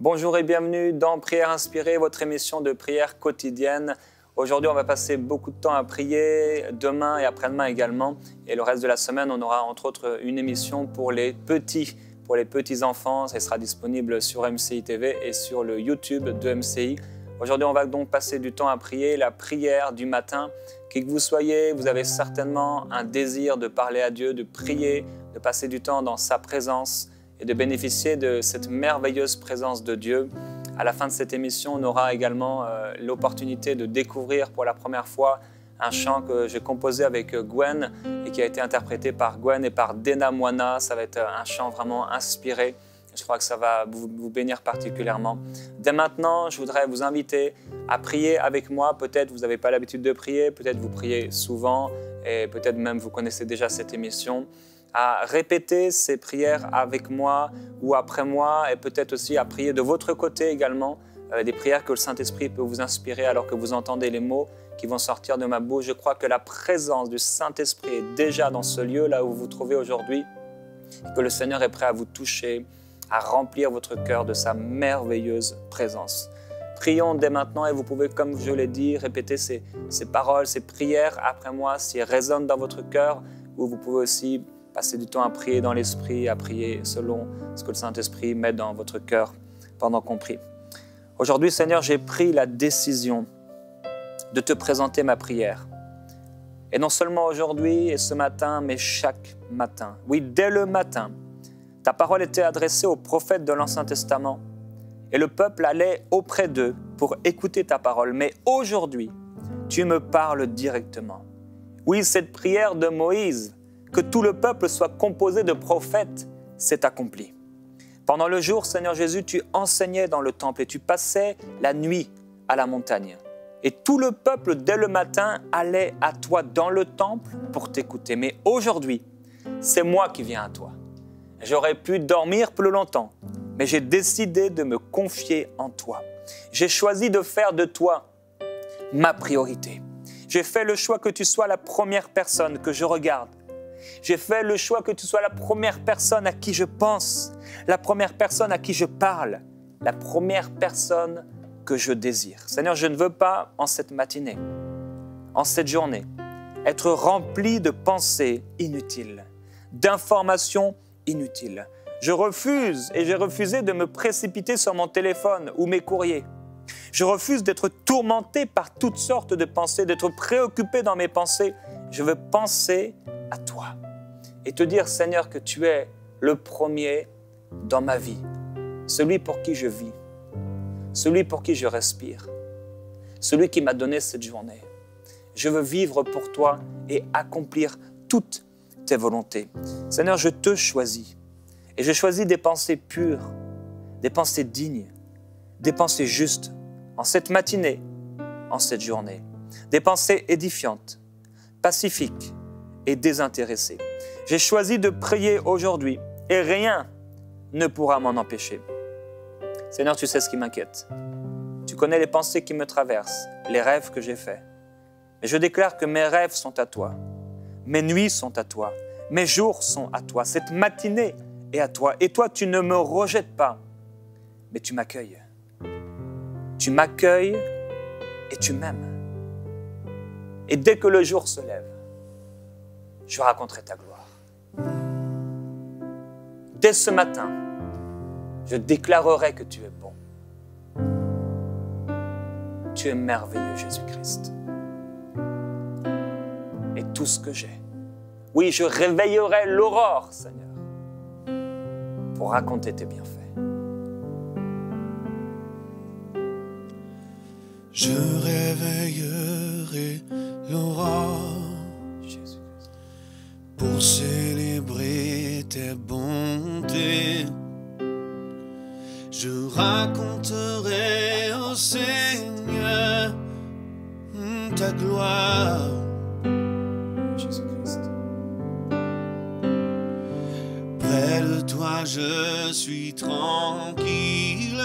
Bonjour et bienvenue dans Prière Inspirée, votre émission de prière quotidienne. Aujourd'hui, on va passer beaucoup de temps à prier, demain et après-demain également. Et le reste de la semaine, on aura entre autres une émission pour les petits-enfants. Ça sera disponible sur MCI TV et sur le YouTube de MCI. Aujourd'hui, on va donc passer du temps à prier, la prière du matin. Qui que vous soyez, vous avez certainement un désir de parler à Dieu, de prier, de passer du temps dans sa présence et de bénéficier de cette merveilleuse présence de Dieu. À la fin de cette émission, on aura également l'opportunité de découvrir pour la première fois un chant que j'ai composé avec Gwen et qui a été interprété par Gwen et par Dena Moana. Ça va être un chant vraiment inspiré. Je crois que ça va vous bénir particulièrement. Dès maintenant, je voudrais vous inviter à prier avec moi. Peut-être vous n'avez pas l'habitude de prier, peut-être vous priez souvent et peut-être même vous connaissez déjà cette émission. À répéter ces prières avec moi ou après moi et peut-être aussi à prier de votre côté également, des prières que le Saint-Esprit peut vous inspirer alors que vous entendez les mots qui vont sortir de ma bouche. Je crois que la présence du Saint-Esprit est déjà dans ce lieu là où vous vous trouvez aujourd'hui et que le Seigneur est prêt à vous toucher, à remplir votre cœur de sa merveilleuse présence. Prions dès maintenant et vous pouvez, comme je l'ai dit, répéter ces paroles, ces prières après moi si elles résonnent dans votre cœur, ou vous pouvez aussi passer du temps à prier dans l'Esprit, à prier selon ce que le Saint-Esprit met dans votre cœur pendant qu'on prie. Aujourd'hui, Seigneur, j'ai pris la décision de te présenter ma prière. Et non seulement aujourd'hui et ce matin, mais chaque matin. Oui, dès le matin, ta parole était adressée aux prophètes de l'Ancien Testament et le peuple allait auprès d'eux pour écouter ta parole. Mais aujourd'hui, tu me parles directement. Oui, cette prière de Moïse, que tout le peuple soit composé de prophètes, s'est accompli. Pendant le jour, Seigneur Jésus, tu enseignais dans le temple et tu passais la nuit à la montagne. Et tout le peuple, dès le matin, allait à toi dans le temple pour t'écouter. Mais aujourd'hui, c'est moi qui viens à toi. J'aurais pu dormir plus longtemps, mais j'ai décidé de me confier en toi. J'ai choisi de faire de toi ma priorité. J'ai fait le choix que tu sois la première personne que je regarde. J'ai fait le choix que tu sois la première personne à qui je pense, la première personne à qui je parle, la première personne que je désire. Seigneur, je ne veux pas en cette matinée, en cette journée, être rempli de pensées inutiles, d'informations inutiles. Je refuse et j'ai refusé de me précipiter sur mon téléphone ou mes courriers. Je refuse d'être tourmenté par toutes sortes de pensées, d'être préoccupé dans mes pensées. Je veux penser à toi et te dire, Seigneur, que tu es le premier dans ma vie, celui pour qui je vis, celui pour qui je respire, celui qui m'a donné cette journée. Je veux vivre pour toi et accomplir toutes tes volontés. Seigneur, je te choisis et je choisis des pensées pures, des pensées dignes, des pensées justes en cette matinée, en cette journée, des pensées édifiantes, pacifiques et désintéressées. J'ai choisi de prier aujourd'hui et rien ne pourra m'en empêcher. Seigneur, tu sais ce qui m'inquiète. Tu connais les pensées qui me traversent, les rêves que j'ai faits. Et je déclare que mes rêves sont à toi, mes nuits sont à toi, mes jours sont à toi, cette matinée est à toi. Et toi, tu ne me rejettes pas, mais tu m'accueilles. Tu m'accueilles et tu m'aimes. Et dès que le jour se lève, je raconterai ta gloire. Dès ce matin, je déclarerai que tu es bon. Tu es merveilleux, Jésus-Christ. Et tout ce que j'ai, oui, je réveillerai l'aurore, Seigneur, pour raconter tes bienfaits. Je réveillerai l'aurore pour célébrer tes bontés. Je raconterai au Seigneur ta gloire. Jésus-Christ. Près de toi, je suis tranquille.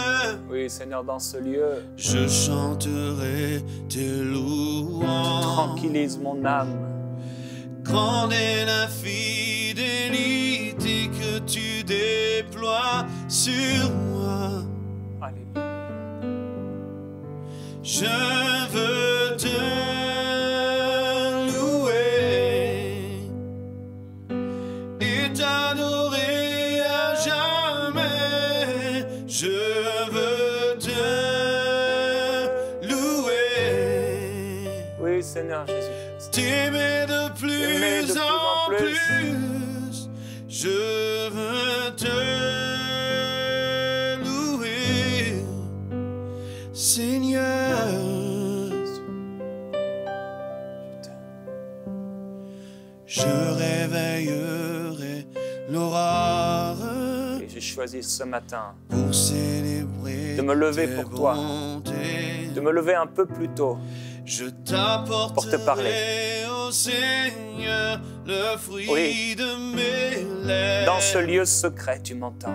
Oui, Seigneur, dans ce lieu, Je chanterai tes louanges. tranquillise mon âme. Grande est la fidélité que tu déploies sur moi. Alléluia. Je veux te louer et t'adorer à jamais. Je veux te louer. Oui, Seigneur Jésus. T'aimer de T'aimer de plus en plus. Je veux te louer, Seigneur. Je réveillerai l'aurore Et j'ai choisi ce matin pour célébrer de me lever tes pour toi, bontés. de me lever un peu plus tôt. Je t'apporterai, pour te parler. ô Seigneur, le fruit Oui. de mes lèvres. Dans ce lieu secret, tu m'entends.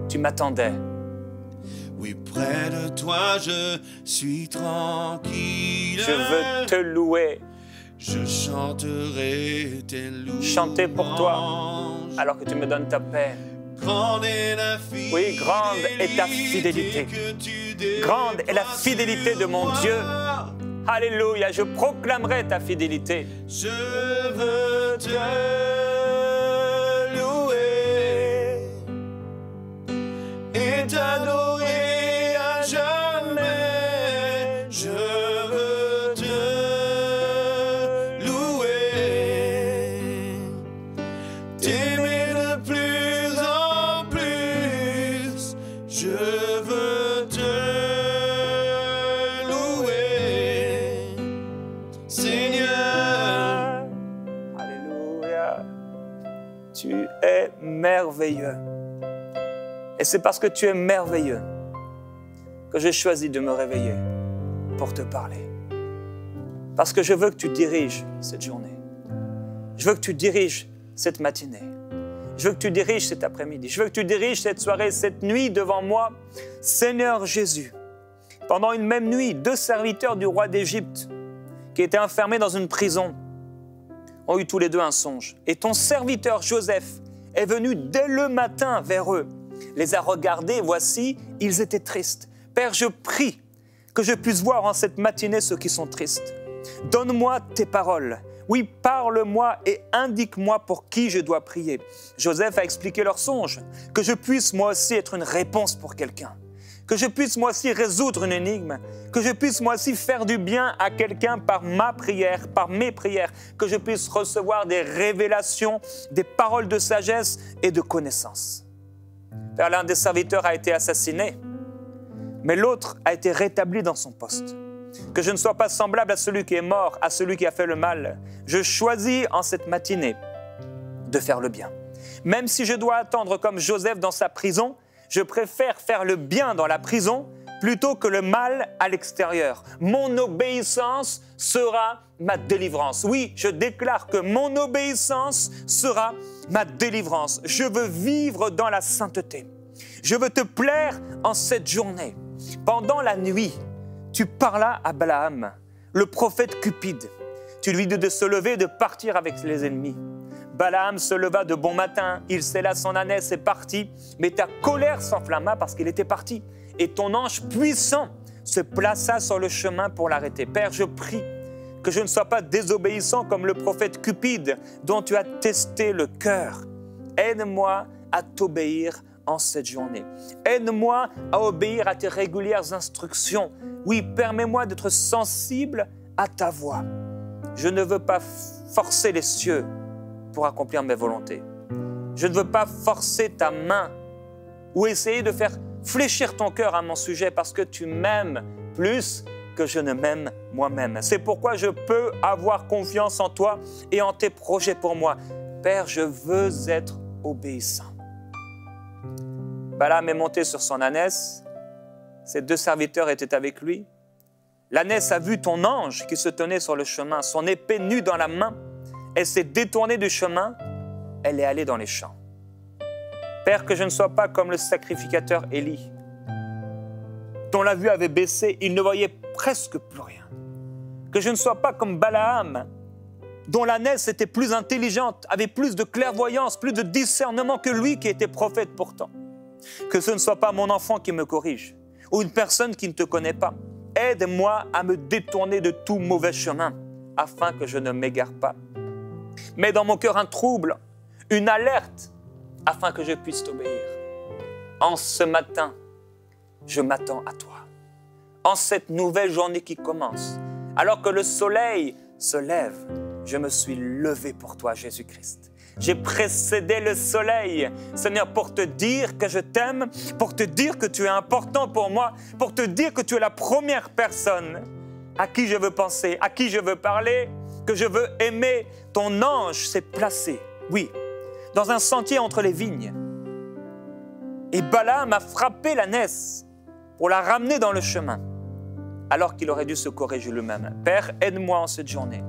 Tu m'attendais. Oui, près de toi, je suis tranquille. Je veux te louer, Je chanterai tes louanges. chanter pour toi, alors que tu me donnes ta paix. Grande est la fidélité. Oui, grande est ta fidélité. que tu déploies Grande est la fidélité de mon sur Dieu. moi. Alléluia, je proclamerai ta fidélité. Je veux te louer et t'adorer à jamais. Je veux te louer, t'aimer de plus en plus. Je veux te louer, Seigneur. Alléluia. Tu es merveilleux. Et c'est parce que tu es merveilleux que j'ai choisi de me réveiller pour te parler. Parce que je veux que tu diriges cette journée. Je veux que tu diriges cette matinée. Je veux que tu diriges cet après-midi. Je veux que tu diriges cette soirée, cette nuit devant moi. Seigneur Jésus, pendant une même nuit, 2 serviteurs du roi d'Égypte qui étaient enfermés dans une prison ont eu tous les deux un songe. Et ton serviteur Joseph est venu dès le matin vers eux, les a regardés, et voici, ils étaient tristes. Père, je prie que je puisse voir en cette matinée ceux qui sont tristes. Donne-moi tes paroles. Oui, parle-moi et indique-moi pour qui je dois prier. Joseph a expliqué leur songe, que je puisse moi aussi être une réponse pour quelqu'un, que je puisse moi aussi résoudre une énigme, que je puisse moi aussi faire du bien à quelqu'un par ma prière, par mes prières, que je puisse recevoir des révélations, des paroles de sagesse et de connaissance. Père, l'un des serviteurs a été assassiné, mais l'autre a été rétabli dans son poste. Que je ne sois pas semblable à celui qui est mort, à celui qui a fait le mal. Je choisis en cette matinée de faire le bien. Même si je dois attendre comme Joseph dans sa prison, je préfère faire le bien dans la prison plutôt que le mal à l'extérieur. Mon obéissance sera ma délivrance. Oui, je déclare que mon obéissance sera ma délivrance. Je veux vivre dans la sainteté. Je veux te plaire en cette journée. Pendant la nuit, tu parlas à Balaam, le prophète cupide. Tu lui dis de se lever et de partir avec les ennemis. Balaam se leva de bon matin, il sella son ânesse et partit, mais ta colère s'enflamma parce qu'il était parti. Et ton ange puissant se plaça sur le chemin pour l'arrêter. Père, je prie que je ne sois pas désobéissant comme le prophète cupide dont tu as testé le cœur. Aide-moi à t'obéir en cette journée. Aide-moi à obéir à tes régulières instructions. Oui, permets-moi d'être sensible à ta voix. Je ne veux pas forcer les cieux pour accomplir mes volontés. Je ne veux pas forcer ta main ou essayer de faire fléchir ton cœur à mon sujet parce que tu m'aimes plus que je ne m'aime moi-même. C'est pourquoi je peux avoir confiance en toi et en tes projets pour moi. Père, je veux être obéissant. Balaam est monté sur son ânesse. Ses 2 serviteurs étaient avec lui. L'ânesse a vu ton ange qui se tenait sur le chemin, son épée nue dans la main. Elle s'est détournée du chemin. Elle est allée dans les champs. Père, que je ne sois pas comme le sacrificateur Élie, dont la vue avait baissé, il ne voyait presque plus rien. Que je ne sois pas comme Balaam, dont l'ânesse était plus intelligente, avait plus de clairvoyance, plus de discernement que lui qui était prophète pourtant. Que ce ne soit pas mon enfant qui me corrige ou une personne qui ne te connaît pas. Aide-moi à me détourner de tout mauvais chemin afin que je ne m'égare pas. Mets dans mon cœur un trouble, une alerte afin que je puisse t'obéir. En ce matin, je m'attends à toi. En cette nouvelle journée qui commence, alors que le soleil se lève, je me suis levé pour toi, Jésus-Christ. J'ai précédé le soleil, Seigneur, pour te dire que je t'aime, pour te dire que tu es important pour moi, pour te dire que tu es la première personne à qui je veux penser, à qui je veux parler, que je veux aimer. Ton ange s'est placé, oui, dans un sentier entre les vignes. Et Balaam a frappé l'ânesse pour la ramener dans le chemin, alors qu'il aurait dû se corriger lui-même. Père, aide-moi en cette journée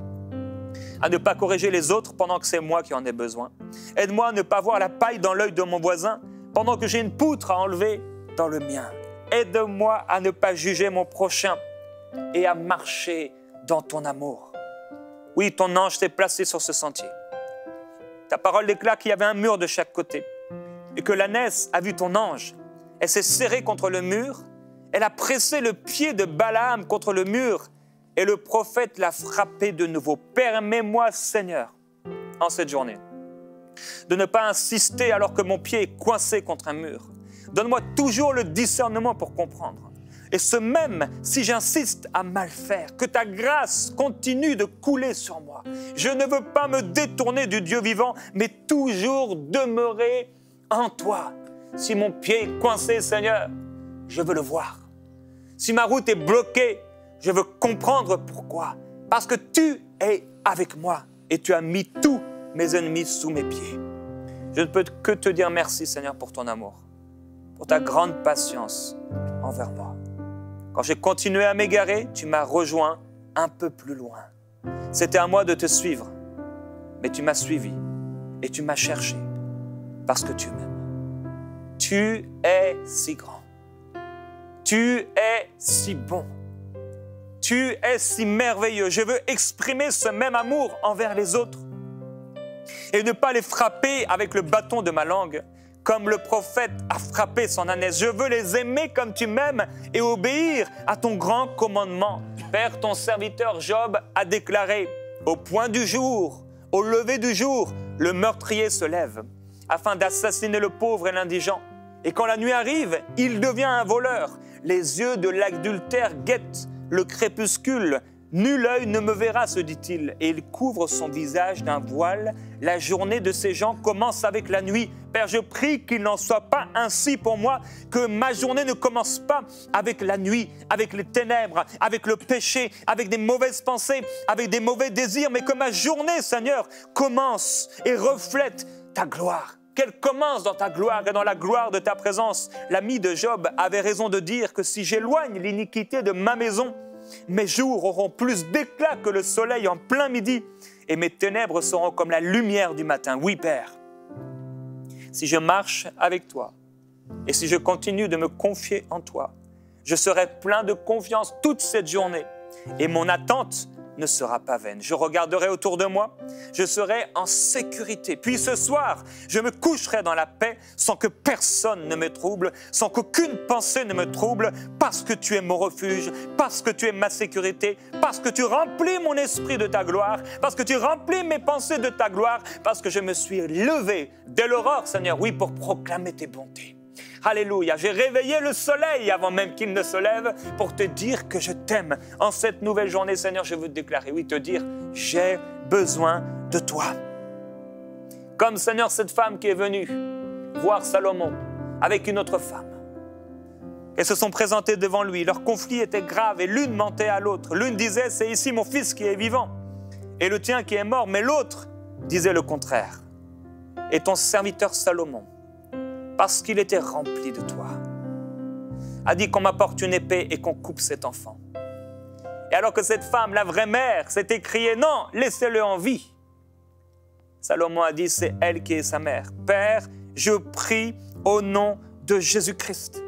à ne pas corriger les autres pendant que c'est moi qui en ai besoin. Aide-moi à ne pas voir la paille dans l'œil de mon voisin pendant que j'ai une poutre à enlever dans le mien. Aide-moi à ne pas juger mon prochain et à marcher dans ton amour. Oui, ton ange s'est placé sur ce sentier. Ta parole déclare qu'il y avait un mur de chaque côté et que l'ânesse a vu ton ange. Elle s'est serrée contre le mur, elle a pressé le pied de Balaam contre le mur et le prophète l'a frappé de nouveau. Permets-moi, Seigneur, en cette journée, de ne pas insister alors que mon pied est coincé contre un mur. Donne-moi toujours le discernement pour comprendre. Et ce même si j'insiste à mal faire, que ta grâce continue de couler sur moi. Je ne veux pas me détourner du Dieu vivant, mais toujours demeurer en toi. Si mon pied est coincé, Seigneur, je veux le voir. Si ma route est bloquée, je veux comprendre pourquoi. Parce que tu es avec moi et tu as mis tous mes ennemis sous mes pieds. Je ne peux que te dire merci, Seigneur, pour ton amour, pour ta grande patience envers moi. Quand j'ai continué à m'égarer, tu m'as rejoint un peu plus loin. C'était à moi de te suivre, mais tu m'as suivi et tu m'as cherché parce que tu m'aimes. Tu es si grand. Tu es si bon. Tu es si merveilleux. Je veux exprimer ce même amour envers les autres et ne pas les frapper avec le bâton de ma langue comme le prophète a frappé son ânesse. Je veux les aimer comme tu m'aimes et obéir à ton grand commandement. Père, ton serviteur Job a déclaré, au point du jour, au lever du jour, le meurtrier se lève afin d'assassiner le pauvre et l'indigent. Et quand la nuit arrive, il devient un voleur. Les yeux de l'adultère guettent le crépuscule. Nul œil ne me verra, se dit-il, et il couvre son visage d'un voile. La journée de ces gens commence avec la nuit. Père, je prie qu'il n'en soit pas ainsi pour moi, que ma journée ne commence pas avec la nuit, avec les ténèbres, avec le péché, avec des mauvaises pensées, avec des mauvais désirs, mais que ma journée, Seigneur, commence et reflète ta gloire. Qu'elle commence dans ta gloire et dans la gloire de ta présence. L'ami de Job avait raison de dire que si j'éloigne l'iniquité de ma maison, mes jours auront plus d'éclat que le soleil en plein midi et mes ténèbres seront comme la lumière du matin. Oui, Père, si je marche avec toi et si je continue de me confier en toi, je serai plein de confiance toute cette journée et mon attente ne sera pas vaine. Je regarderai autour de moi, je serai en sécurité. Puis ce soir, je me coucherai dans la paix sans que personne ne me trouble, sans qu'aucune pensée ne me trouble, parce que tu es mon refuge, parce que tu es ma sécurité, parce que tu remplis mon esprit de ta gloire, parce que tu remplis mes pensées de ta gloire, parce que je me suis levé dès l'aurore, Seigneur, oui, pour proclamer tes bontés. Alléluia, j'ai réveillé le soleil avant même qu'il ne se lève pour te dire que je t'aime. En cette nouvelle journée, Seigneur, je veux te déclarer, oui, te dire, j'ai besoin de toi. Comme, Seigneur, cette femme qui est venue voir Salomon avec une autre femme. Elles se sont présentées devant lui, leur conflit était grave et l'une mentait à l'autre. L'une disait, c'est ici mon fils qui est vivant et le tien qui est mort, mais l'autre disait le contraire. Et ton serviteur Salomon, parce qu'il était rempli de toi, a dit qu'on m'apporte une épée et qu'on coupe cet enfant. Et alors que cette femme, la vraie mère, s'est écriée, non, laissez-le en vie. Salomon a dit, c'est elle qui est sa mère. Père, je prie au nom de Jésus-Christ,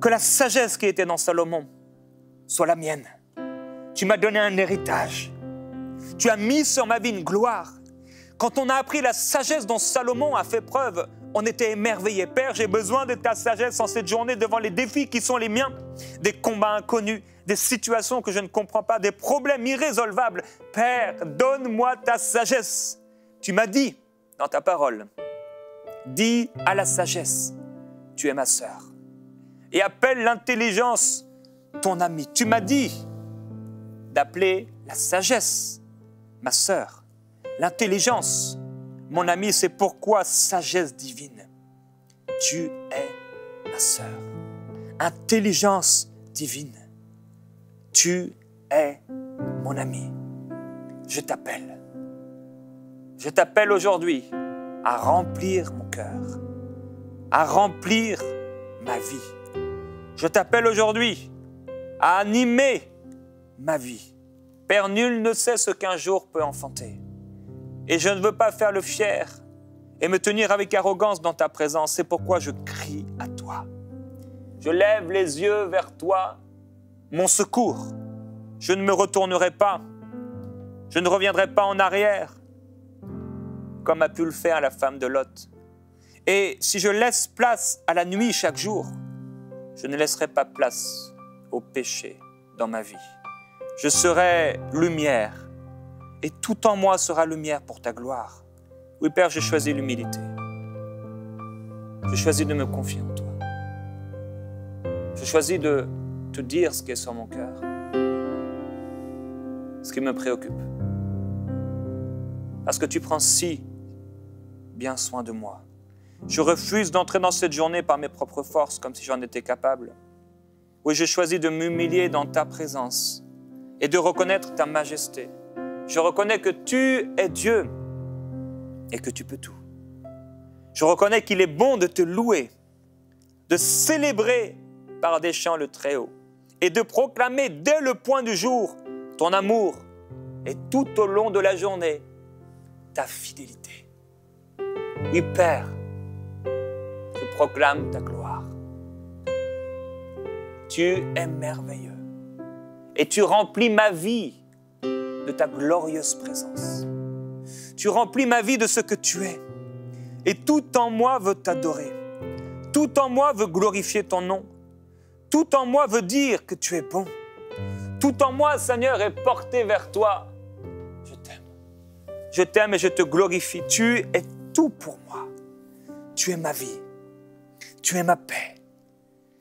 que la sagesse qui était dans Salomon soit la mienne. Tu m'as donné un héritage. Tu as mis sur ma vie une gloire. Quand on a appris la sagesse dont Salomon a fait preuve, on était émerveillés. Père, j'ai besoin de ta sagesse en cette journée devant les défis qui sont les miens, des combats inconnus, des situations que je ne comprends pas, des problèmes irrésolvables. Père, donne-moi ta sagesse. Tu m'as dit dans ta parole, dis à la sagesse, tu es ma sœur. Et appelle l'intelligence ton ami. Tu m'as dit d'appeler la sagesse ma sœur. L'intelligence, mon ami, c'est pourquoi sagesse divine. Tu es ma sœur. Intelligence divine. Tu es mon ami. Je t'appelle. Je t'appelle aujourd'hui à remplir mon cœur, à remplir ma vie. Je t'appelle aujourd'hui à animer ma vie. Père, nul ne sait ce qu'un jour peut enfanter. Et je ne veux pas faire le fier et me tenir avec arrogance dans ta présence. C'est pourquoi je crie à toi. Je lève les yeux vers toi, mon secours. Je ne me retournerai pas. Je ne reviendrai pas en arrière, comme a pu le faire la femme de Lot. Et si je laisse place à la nuit chaque jour, je ne laisserai pas place au péché dans ma vie. Je serai lumière. Et tout en moi sera lumière pour ta gloire. Oui, Père, j'ai choisi l'humilité. J'ai choisi de me confier en toi. J'ai choisi de te dire ce qui est sur mon cœur, ce qui me préoccupe. Parce que tu prends si bien soin de moi. Je refuse d'entrer dans cette journée par mes propres forces, comme si j'en étais capable. Oui, j'ai choisi de m'humilier dans ta présence et de reconnaître ta majesté. Je reconnais que tu es Dieu et que tu peux tout. Je reconnais qu'il est bon de te louer, de célébrer par des chants le Très-Haut et de proclamer dès le point du jour ton amour et tout au long de la journée ta fidélité. Oui, Père, je proclame ta gloire. Tu es merveilleux et tu remplis ma vie de ta glorieuse présence. Tu remplis ma vie de ce que tu es. Et tout en moi veut t'adorer. Tout en moi veut glorifier ton nom. Tout en moi veut dire que tu es bon. Tout en moi, Seigneur, est porté vers toi. Je t'aime. Je t'aime et je te glorifie. Tu es tout pour moi. Tu es ma vie. Tu es ma paix.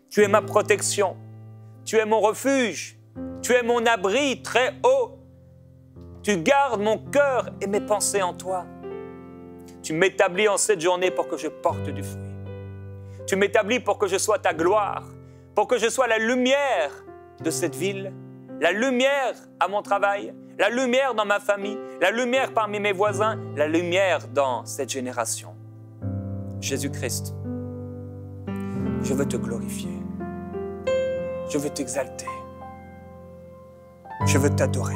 Tu es ma protection. Tu es mon refuge. Tu es mon abri très haut. Tu gardes mon cœur et mes pensées en toi. Tu m'établis en cette journée pour que je porte du fruit. Tu m'établis pour que je sois ta gloire, pour que je sois la lumière de cette ville, la lumière à mon travail, la lumière dans ma famille, la lumière parmi mes voisins, la lumière dans cette génération. Jésus-Christ, je veux te glorifier. Je veux t'exalter. Je veux t'adorer.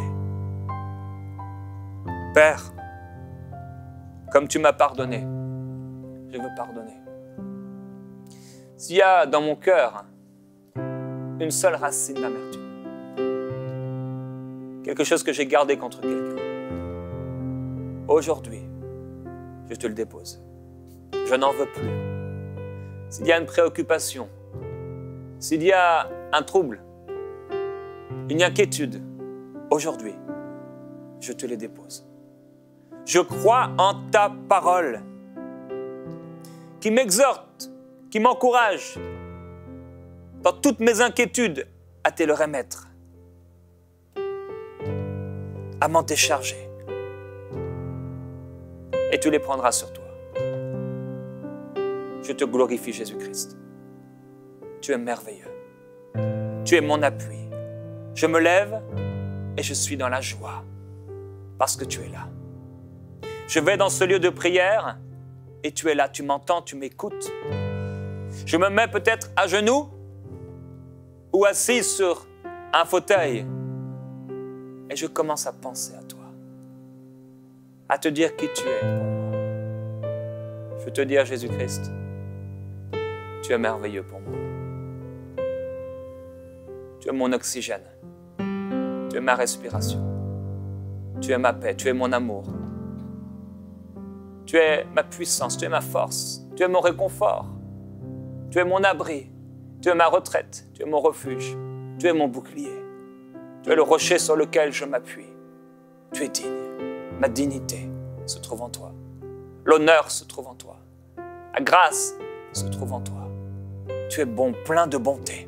Père, comme tu m'as pardonné, je veux pardonner. S'il y a dans mon cœur une seule racine d'amertume, quelque chose que j'ai gardé contre quelqu'un, aujourd'hui, je te le dépose. Je n'en veux plus. S'il y a une préoccupation, s'il y a un trouble, une inquiétude, aujourd'hui, je te les dépose. Je crois en ta parole qui m'exhorte, qui m'encourage dans toutes mes inquiétudes à te le remettre, à m'en décharger. Et tu les prendras sur toi. Je te glorifie, Jésus-Christ. Tu es merveilleux. Tu es mon appui. Je me lève et je suis dans la joie parce que tu es là. Je vais dans ce lieu de prière et tu es là, tu m'entends, tu m'écoutes. Je me mets peut-être à genoux ou assis sur un fauteuil et je commence à penser à toi, à te dire qui tu es pour moi. Je veux te dire, Jésus-Christ, tu es merveilleux pour moi. Tu es mon oxygène, tu es ma respiration, tu es ma paix, tu es mon amour. Tu es ma puissance, tu es ma force. Tu es mon réconfort. Tu es mon abri. Tu es ma retraite. Tu es mon refuge. Tu es mon bouclier. Tu es le rocher sur lequel je m'appuie. Tu es digne. Ma dignité se trouve en toi. L'honneur se trouve en toi. La grâce se trouve en toi. Tu es bon, plein de bonté.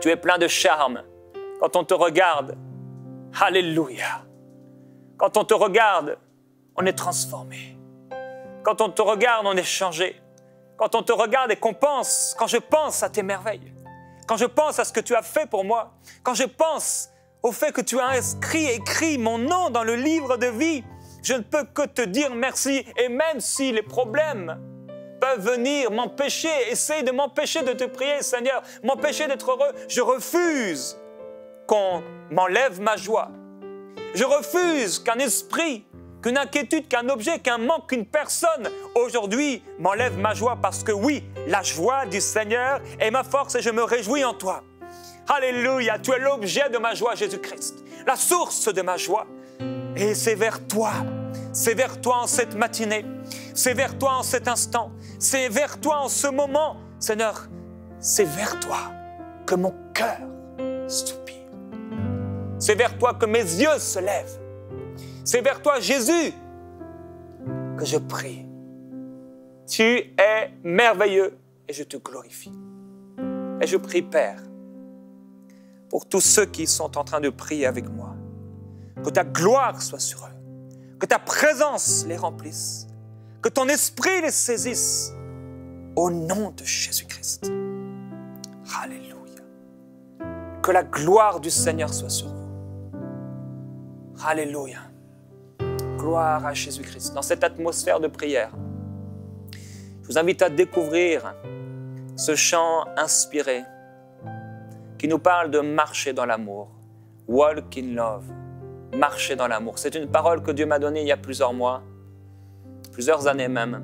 Tu es plein de charme. Quand on te regarde, alléluia. Quand on te regarde, on est transformé. Quand on te regarde, on est changé. Quand on te regarde et qu'on pense, quand je pense à tes merveilles, quand je pense à ce que tu as fait pour moi, quand je pense au fait que tu as écrit mon nom dans le livre de vie, je ne peux que te dire merci. Et même si les problèmes peuvent venir m'empêcher, essayer de m'empêcher de te prier, Seigneur, m'empêcher d'être heureux, je refuse qu'on m'enlève ma joie. Je refuse qu'un esprit, qu'une inquiétude, qu'un objet, qu'un manque, qu'une personne, aujourd'hui, m'enlève ma joie parce que oui, la joie du Seigneur est ma force et je me réjouis en toi. Alléluia, tu es l'objet de ma joie, Jésus-Christ, la source de ma joie. Et c'est vers toi en cette matinée, c'est vers toi en cet instant, c'est vers toi en ce moment, Seigneur, c'est vers toi que mon cœur soupire. C'est vers toi que mes yeux se lèvent. C'est vers toi, Jésus, que je prie. Tu es merveilleux et je te glorifie. Et je prie, Père, pour tous ceux qui sont en train de prier avec moi, que ta gloire soit sur eux, que ta présence les remplisse, que ton esprit les saisisse, au nom de Jésus-Christ. Alléluia. Que la gloire du Seigneur soit sur vous. Alléluia. Gloire à Jésus-Christ. Dans cette atmosphère de prière, je vous invite à découvrir ce chant inspiré qui nous parle de marcher dans l'amour. Walk in love. Marcher dans l'amour. C'est une parole que Dieu m'a donnée il y a plusieurs mois, plusieurs années même.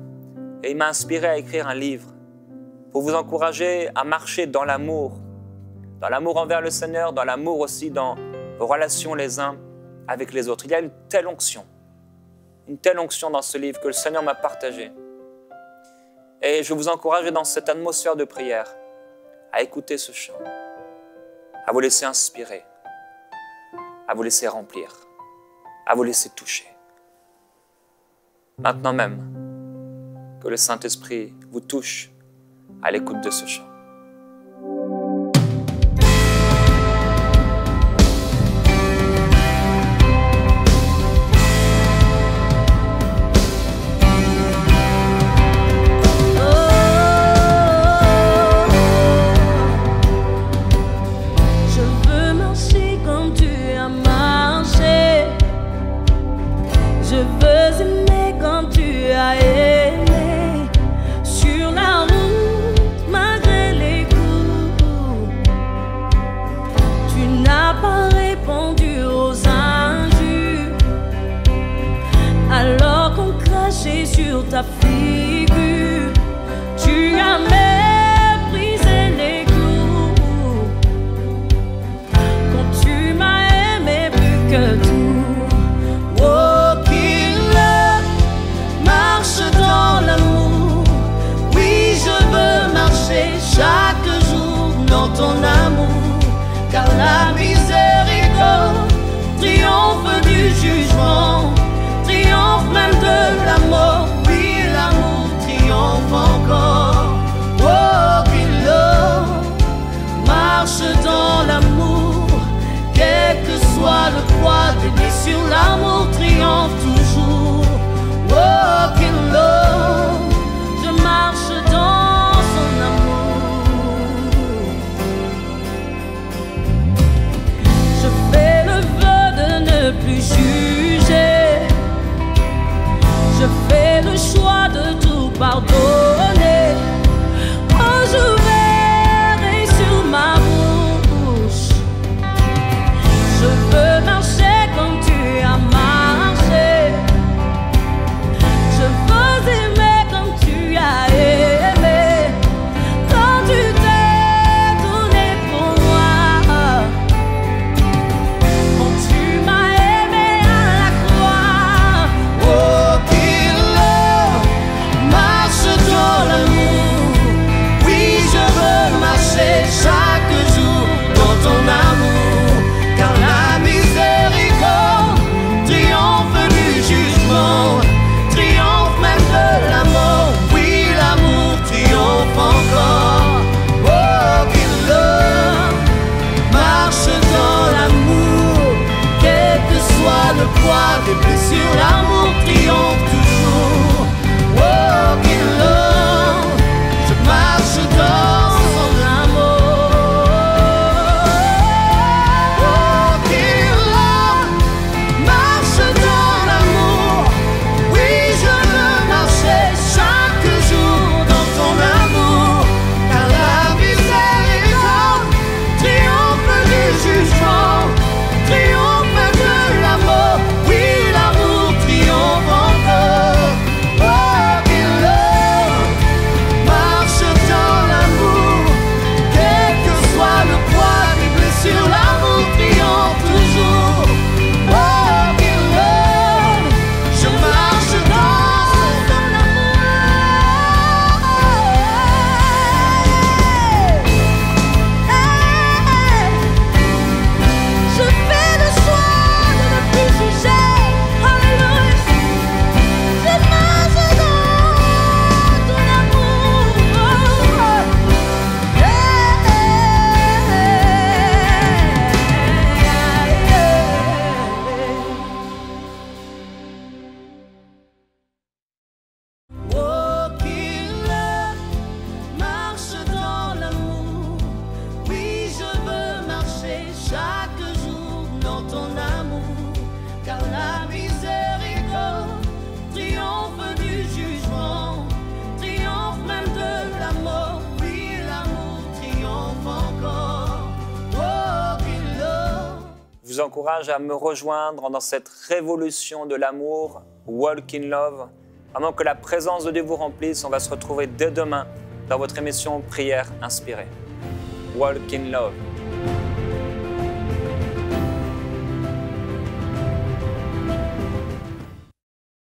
Et il m'a inspiré à écrire un livre pour vous encourager à marcher dans l'amour envers le Seigneur, dans l'amour aussi dans vos relations les uns avec les autres. Il y a une telle onction dans ce livre que le Seigneur m'a partagé. Et je vous encourage dans cette atmosphère de prière à écouter ce chant, à vous laisser inspirer, à vous laisser remplir, à vous laisser toucher. Maintenant même, que le Saint-Esprit vous touche à l'écoute de ce chant. Sur ta figure, tu as méprisé les clous. Quand tu m'as aimé plus que tout, oh qu'il marche dans l'amour. Oui, je veux marcher chaque jour dans ton amour, car la miséricorde triomphe du jugement, triomphe même de la mort. Oui, l'amour triomphe encore. Oh, qu'il marche dans l'amour, quel que soit le poids des blessures, l'amour triomphe toujours. Oh, qu'il je marche dans son amour. Je fais le vœu de ne plus juger. Je fais le choix de tout pardonner. vous encourage à me rejoindre dans cette révolution de l'amour, Walk in Love. Vraiment que la présence de Dieu vous remplisse. On va se retrouver dès demain dans votre émission Prière inspirée. Walk in Love.